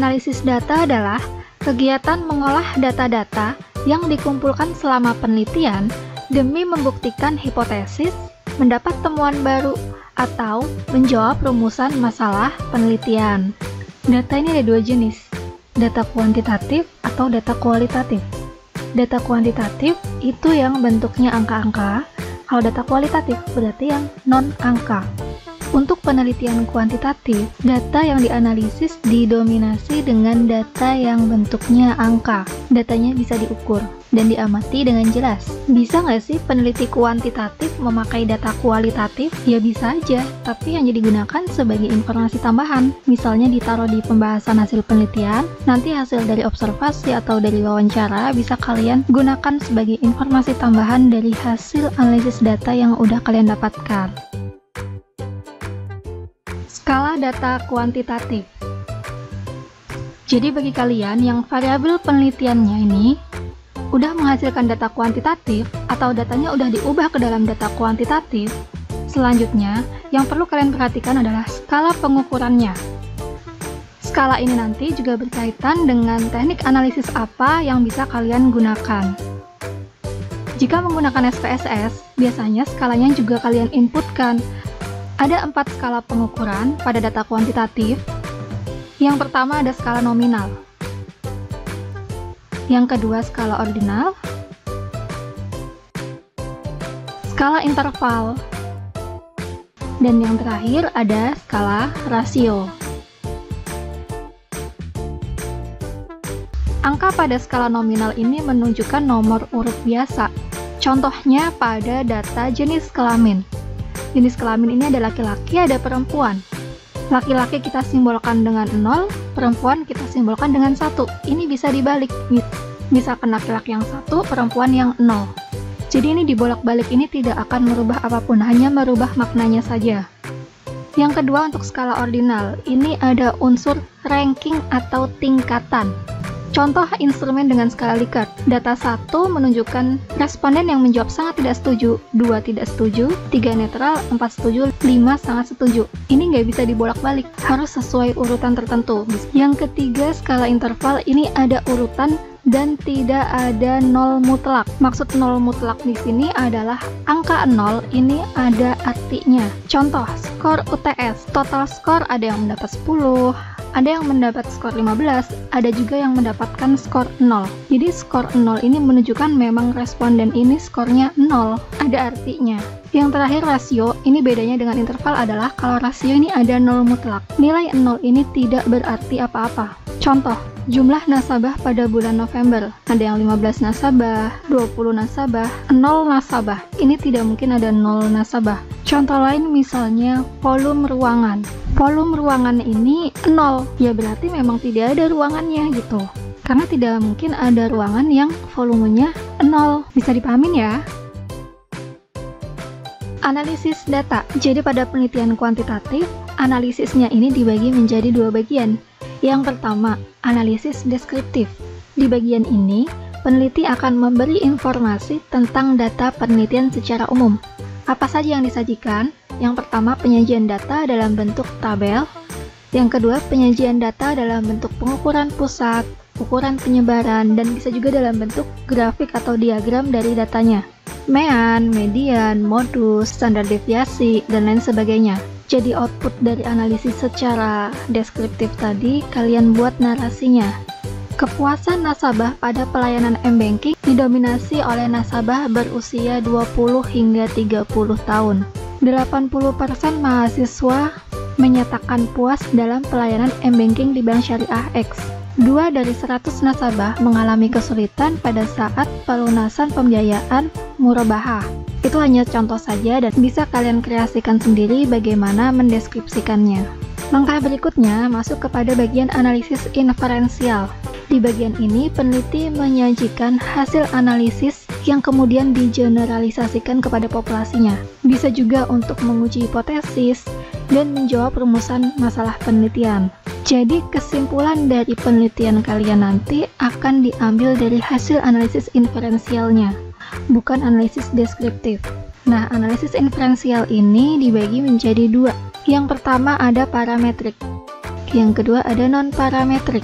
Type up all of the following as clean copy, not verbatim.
Analisis data adalah kegiatan mengolah data-data yang dikumpulkan selama penelitian demi membuktikan hipotesis, mendapat temuan baru, atau menjawab rumusan masalah penelitian. Data ini ada dua jenis, data kuantitatif atau data kualitatif. Data kuantitatif itu yang bentuknya angka-angka, kalau data kualitatif berarti yang non-angka. Untuk penelitian kuantitatif, data yang dianalisis didominasi dengan data yang bentuknya angka. Datanya bisa diukur dan diamati dengan jelas. Bisa nggak sih peneliti kuantitatif memakai data kualitatif? Ya bisa aja, tapi hanya digunakan sebagai informasi tambahan. Misalnya ditaruh di pembahasan hasil penelitian, nanti hasil dari observasi atau dari wawancara bisa kalian gunakan sebagai informasi tambahan dari hasil analisis data yang udah kalian dapatkan. Skala data kuantitatif. Jadi bagi kalian yang variabel penelitiannya ini udah menghasilkan data kuantitatif atau datanya udah diubah ke dalam data kuantitatif, selanjutnya yang perlu kalian perhatikan adalah skala pengukurannya. Skala ini nanti juga berkaitan dengan teknik analisis apa yang bisa kalian gunakan. Jika menggunakan SPSS, biasanya skalanya juga kalian inputkan. Ada 4 skala pengukuran pada data kuantitatif. Yang pertama ada skala nominal. Yang kedua skala ordinal. Skala interval. Dan yang terakhir ada skala rasio. Angka pada skala nominal ini menunjukkan nomor urut biasa. Contohnya pada data jenis kelamin. Jenis kelamin ini ada laki-laki, ada perempuan. Laki-laki kita simbolkan dengan 0, perempuan kita simbolkan dengan 1. Ini bisa dibalik, misalkan laki-laki yang 1, perempuan yang 0. Jadi ini dibolak-balik ini tidak akan merubah apapun, hanya merubah maknanya saja. Yang kedua untuk skala ordinal, ini ada unsur ranking atau tingkatan. Contoh instrumen dengan skala Likert. Data 1 menunjukkan responden yang menjawab sangat tidak setuju, 2 tidak setuju, 3 netral, 4 setuju, 5 sangat setuju. Ini nggak bisa dibolak-balik, harus sesuai urutan tertentu. Yang ketiga, skala interval ini ada urutan dan tidak ada nol mutlak. Maksud nol mutlak di sini adalah angka 0 ini ada artinya. Contoh, skor UTS. Total skor ada yang mendapat 10, ada yang mendapat skor 15, ada juga yang mendapatkan skor 0. Jadi skor 0 ini menunjukkan memang responden ini skornya 0, ada artinya. Yang terakhir rasio, ini bedanya dengan interval adalah kalau rasio ini ada 0 mutlak. Nilai 0 ini tidak berarti apa-apa. Contoh, jumlah nasabah pada bulan November. Ada yang 15 nasabah, 20 nasabah, 0 nasabah. Ini tidak mungkin ada 0 nasabah. Contoh lain misalnya volume ruangan. Volume ruangan ini 0, ya berarti memang tidak ada ruangannya gitu. Karena tidak mungkin ada ruangan yang volumenya 0. Bisa dipahamin ya? Analisis data. Jadi pada penelitian kuantitatif, analisisnya ini dibagi menjadi 2 bagian. Yang pertama, analisis deskriptif. Di bagian ini, peneliti akan memberi informasi tentang data penelitian secara umum. Apa saja yang disajikan? Yang pertama, penyajian data dalam bentuk tabel. Yang kedua, penyajian data dalam bentuk pengukuran pusat, ukuran penyebaran, dan bisa juga dalam bentuk grafik atau diagram dari datanya. Mean, median, modus, standar deviasi, dan lain sebagainya. Jadi output dari analisis secara deskriptif tadi, kalian buat narasinya. Kepuasan nasabah pada pelayanan M-Banking didominasi oleh nasabah berusia 20 hingga 30 tahun. 80% mahasiswa menyatakan puas dalam pelayanan M-Banking di Bank Syariah X. 2 dari 100 nasabah mengalami kesulitan pada saat pelunasan pembiayaan murabahah. Itu hanya contoh saja dan bisa kalian kreasikan sendiri bagaimana mendeskripsikannya. Langkah berikutnya masuk kepada bagian analisis inferensial. Di bagian ini, peneliti menyajikan hasil analisis yang kemudian digeneralisasikan kepada populasinya. Bisa juga untuk menguji hipotesis dan menjawab rumusan masalah penelitian. Jadi kesimpulan dari penelitian kalian nanti akan diambil dari hasil analisis inferensialnya, bukan analisis deskriptif. Nah, analisis inferensial ini dibagi menjadi 2. Yang pertama ada parametrik. Yang kedua ada non-parametrik.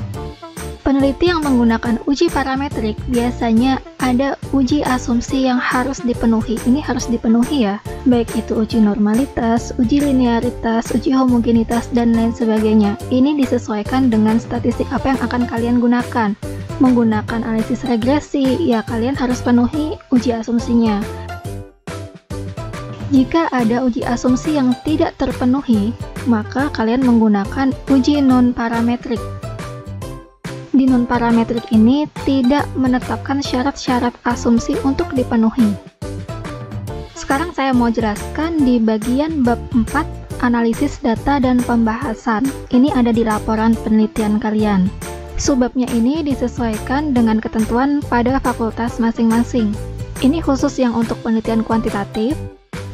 Peneliti yang menggunakan uji parametrik biasanya ada uji asumsi yang harus dipenuhi. Ini harus dipenuhi ya, baik itu uji normalitas, uji linearitas, uji homogenitas, dan lain sebagainya. Ini disesuaikan dengan statistik apa yang akan kalian gunakan. Menggunakan analisis regresi, ya kalian harus penuhi uji asumsinya. Jika ada uji asumsi yang tidak terpenuhi, maka kalian menggunakan uji non-parametrik. Di non-parametrik ini tidak menetapkan syarat-syarat asumsi untuk dipenuhi. Sekarang saya mau jelaskan di bagian bab 4, analisis data dan pembahasan. Ini ada di laporan penelitian kalian. Subbabnya ini disesuaikan dengan ketentuan pada fakultas masing-masing. Ini khusus yang untuk penelitian kuantitatif.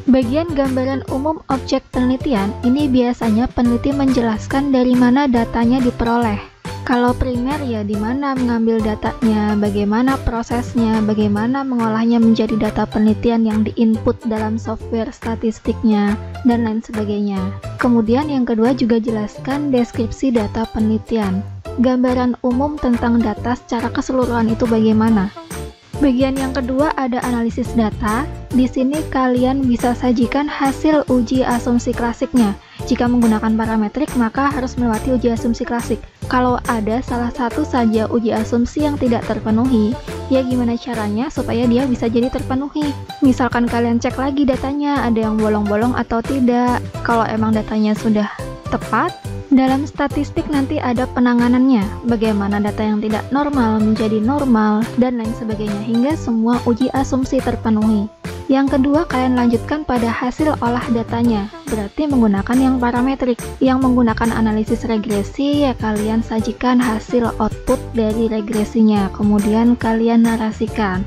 Bagian gambaran umum objek penelitian, ini biasanya peneliti menjelaskan dari mana datanya diperoleh. Kalau primer ya di mana mengambil datanya, bagaimana prosesnya, bagaimana mengolahnya menjadi data penelitian yang diinput dalam software statistiknya, dan lain sebagainya. Kemudian yang kedua juga jelaskan deskripsi data penelitian. Gambaran umum tentang data secara keseluruhan itu bagaimana. Bagian yang kedua ada analisis data. Di sini kalian bisa sajikan hasil uji asumsi klasiknya. Jika menggunakan parametrik, maka harus melewati uji asumsi klasik. Kalau ada salah satu saja uji asumsi yang tidak terpenuhi, ya gimana caranya supaya dia bisa jadi terpenuhi? Misalkan kalian cek lagi datanya, ada yang bolong-bolong atau tidak. Kalau emang datanya sudah tepat, dalam statistik nanti ada penanganannya, bagaimana data yang tidak normal menjadi normal, dan lain sebagainya, hingga semua uji asumsi terpenuhi. Yang kedua, kalian lanjutkan pada hasil olah datanya, berarti menggunakan yang parametrik. Yang menggunakan analisis regresi, ya kalian sajikan hasil output dari regresinya, kemudian kalian narasikan.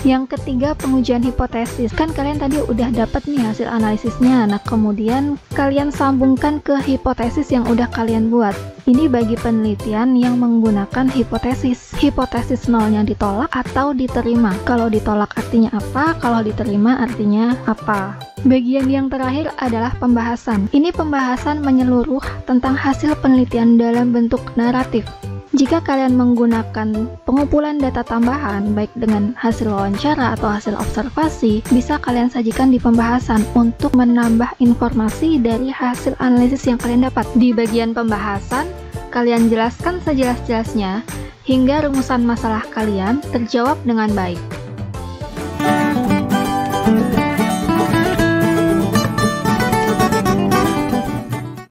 Yang ketiga, pengujian hipotesis. Kan kalian tadi udah dapat nih hasil analisisnya, nah kemudian kalian sambungkan ke hipotesis yang udah kalian buat. Ini bagi penelitian yang menggunakan hipotesis. Hipotesis nolnya ditolak atau diterima. Kalau ditolak artinya apa, kalau diterima artinya apa. Bagian yang terakhir adalah pembahasan. Ini pembahasan menyeluruh tentang hasil penelitian dalam bentuk naratif. Jika kalian menggunakan pengumpulan data tambahan, baik dengan hasil wawancara atau hasil observasi, bisa kalian sajikan di pembahasan untuk menambah informasi dari hasil analisis yang kalian dapat. Di bagian pembahasan, kalian jelaskan sejelas-jelasnya hingga rumusan masalah kalian terjawab dengan baik.